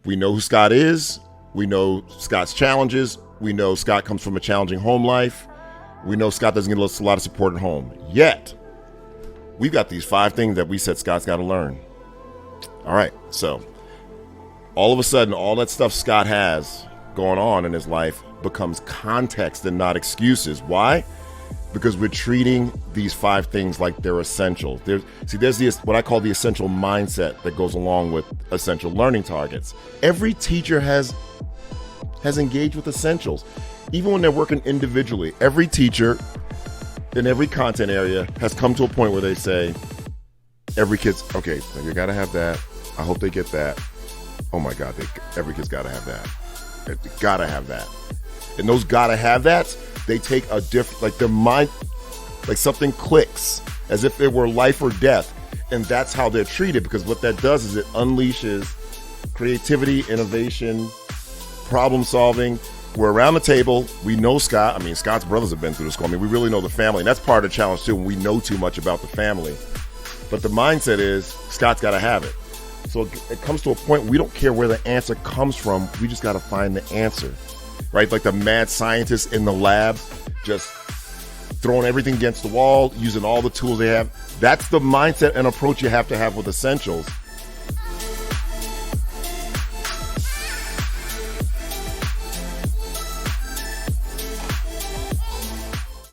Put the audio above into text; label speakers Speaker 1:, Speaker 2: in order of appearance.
Speaker 1: We know who Scott is. We know Scott's challenges. We know Scott comes from a challenging home life. We know Scott doesn't get a lot of support at home. Yet, we've got these 5 things that we said Scott's got to learn. All right, so all of a sudden, all that stuff Scott has going on in his life becomes context and not excuses. Why? Because we're treating these 5 things like they're essential. There's what I call the essential mindset that goes along with essential learning targets. Every teacher has engaged with essentials. Even when they're working individually, every teacher in every content area has come to a point where they say, every kid's, okay, so you gotta have that. I hope they get that. Oh my God, every kid's gotta have that. They gotta have that. And those gotta have that, they take a different, like their mind, like something clicks as if it were life or death. And that's how they're treated, because what that does is it unleashes creativity, innovation, problem solving. We're around the table. We know Scott. I mean, Scott's brothers have been through the school. I mean, we really know the family. And that's part of the challenge too, when we know too much about the family. But the mindset is Scott's got to have it. So it comes to a point we don't care where the answer comes from. We just got to find the answer, right? Like the mad scientists in the lab, just throwing everything against the wall, using all the tools they have. That's the mindset and approach you have to have with essentials.